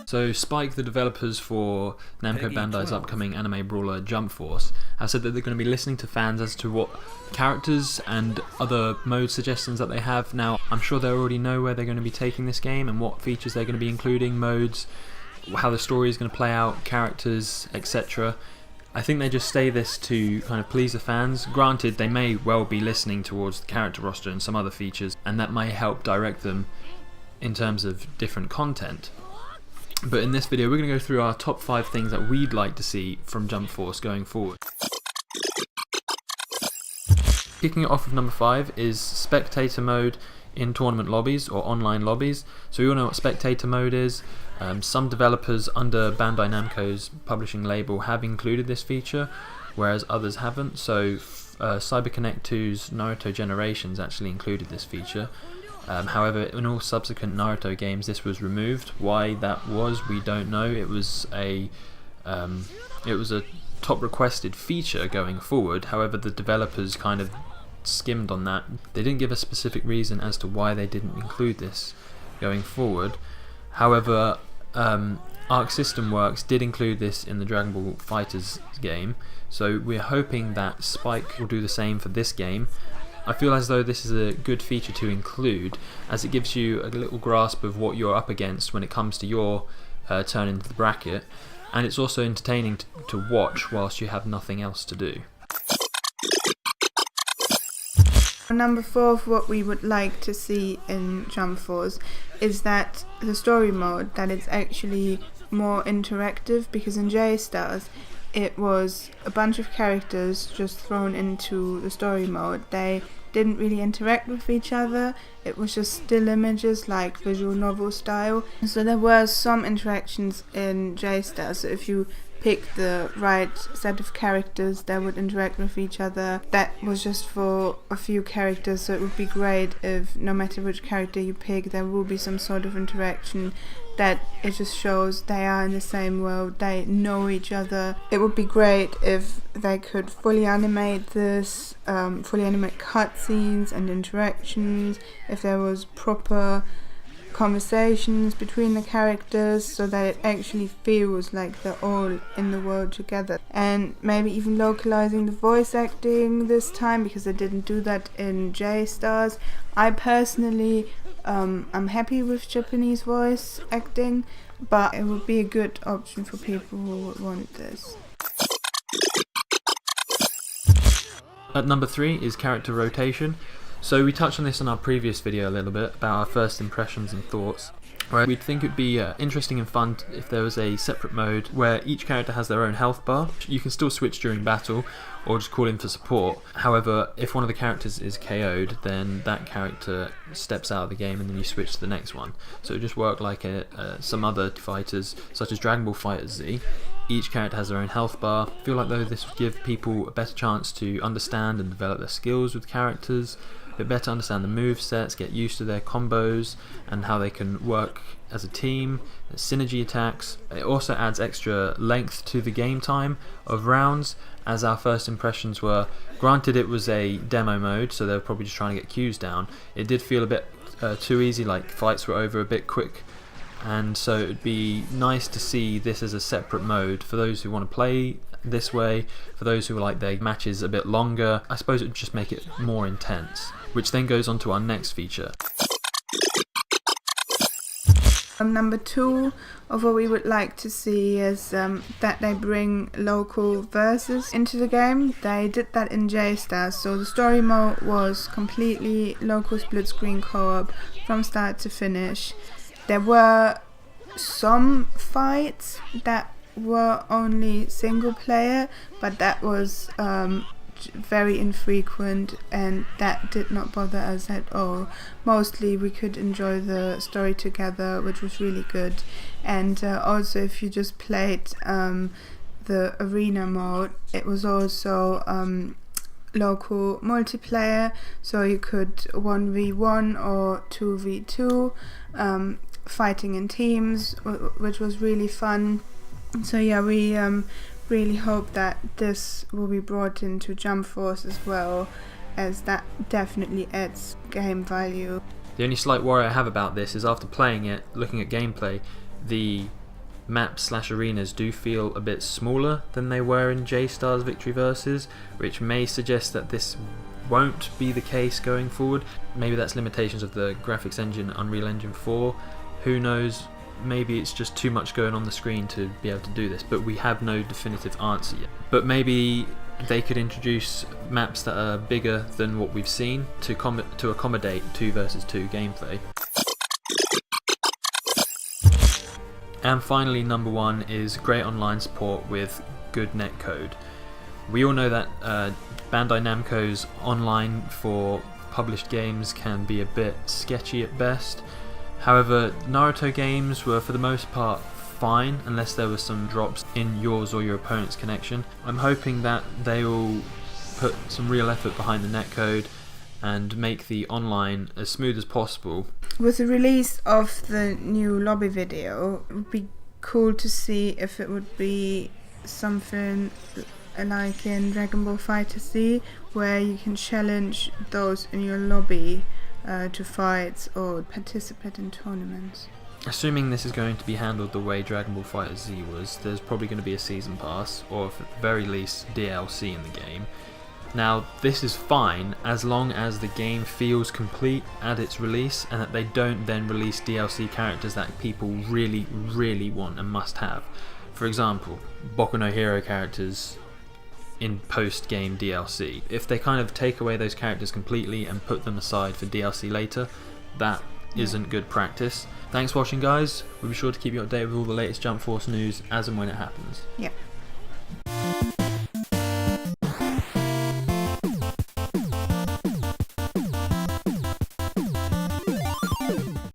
So Spike, the developers for Namco Bandai's upcoming anime brawler Jump Force, have said that they're going to be listening to fans as to what characters and other mode suggestions that they have. Now, I'm sure they already know where they're going to be taking this game and what features they're going to be including, modes, how the story is going to play out, characters, etc. I think they just say this to kind of please the fans. Granted, they may well be listening towards the character roster and some other features, and that may help direct them in terms of different content. But in this video we're going to go through our top 5 things that we'd like to see from Jump Force going forward. Kicking it off with number 5 is spectator mode in tournament lobbies or online lobbies. So we all know what spectator mode is. Some developers under Bandai Namco's publishing label have included this feature, whereas others haven't. So CyberConnect 2's Naruto Generations actually included this feature. However, in all subsequent Naruto games this was removed. Why that was, we don't know. It was a top requested feature going forward. However, the developers kind of skimmed on that. They didn't give a specific reason as to why they didn't include this going forward. However, Arc System Works did include this in the Dragon Ball FighterZ game, so we're hoping that Spike will do the same for this game. I feel as though this is a good feature to include, as it gives you a little grasp of what you're up against when it comes to your turn into the bracket, and it's also entertaining to watch whilst you have nothing else to do. Number 4 of what we would like to see in Jump Force is that the story mode, that it's actually more interactive, because in J-Stars it was a bunch of characters just thrown into the story mode. They didn't really interact with each other. It was just still images, like visual novel style. So there were some interactions in J-Star. So if you pick the right set of characters that would interact with each other, that was just for a few characters. So it would be great if no matter which character you pick, there will be some sort of interaction, that it just shows they are in the same world, they know each other. It would be great if they could fully animate this, fully animate cutscenes and interactions, if there was proper conversations between the characters so that it actually feels like they're all in the world together. And maybe even localizing the voice acting this time, because they didn't do that in J-Stars. I personally I'm happy with Japanese voice acting, but it would be a good option for people who would want this. At number 3 is character rotation. So we touched on this in our previous video a little bit about our first impressions and thoughts, where we'd think it'd be interesting and fun if there was a separate mode where each character has their own health bar. You can still switch during battle or just call in for support. However, if one of the characters is KO'd, then that character steps out of the game and then you switch to the next one. So it just work like some other fighters, such as Dragon Ball FighterZ. Each character has their own health bar. I feel like though this would give people a better chance to understand and develop their skills with characters, a bit better understand the move sets, get used to their combos and how they can work as a team, synergy attacks. It also adds extra length to the game time of rounds, as our first impressions were. Granted, it was a demo mode, so they were probably just trying to get queues down. It did feel a bit too easy, like fights were over a bit quick, and so it would be nice to see this as a separate mode for those who want to play this way, for those who like their matches a bit longer. I suppose it would just make it more intense, which then goes on to our next feature. Number 2 of what we would like to see is that they bring local verses into the game. They did that in J-Star, so the story mode was completely local split screen co-op from start to finish. There were some fights that were only single player, but that was very infrequent, and that did not bother us at all. Mostly we could enjoy the story together, which was really good. And also if you just played the arena mode, it was also local multiplayer, so you could 1v1 or 2v2 fighting in teams, which was really fun. So yeah, we really hope that this will be brought into Jump Force as well, as that definitely adds game value. The only slight worry I have about this is after playing it, looking at gameplay, the maps/arenas do feel a bit smaller than they were in J-Star's Victory Versus, which may suggest that this won't be the case going forward. Maybe that's limitations of the graphics engine Unreal Engine 4, who knows, maybe it's just too much going on the screen to be able to do this, but we have no definitive answer yet. But maybe they could introduce maps that are bigger than what we've seen to accommodate 2 versus 2 gameplay. And finally, number 1 is great online support with good netcode. We all know that Bandai Namco's online for published games can be a bit sketchy at best. However, Naruto games were for the most part fine unless there were some drops in yours or your opponent's connection. I'm hoping that they will put some real effort behind the netcode and make the online as smooth as possible. With the release of the new lobby video, it would be cool to see if it would be something like in Dragon Ball FighterZ, where you can challenge those in your lobby to fights or participate in tournaments. Assuming this is going to be handled the way Dragon Ball FighterZ was, there's probably going to be a season pass, or at the very least DLC in the game. Now, this is fine as long as the game feels complete at its release and that they don't then release DLC characters that people really, really want and must have. For example, Boku no Hero characters in post-game DLC. If they kind of take away those characters completely and put them aside for DLC later, that isn't good practice. Thanks for watching, guys. We'll be sure to keep you updated with all the latest Jump Force news as and when it happens. Yeah.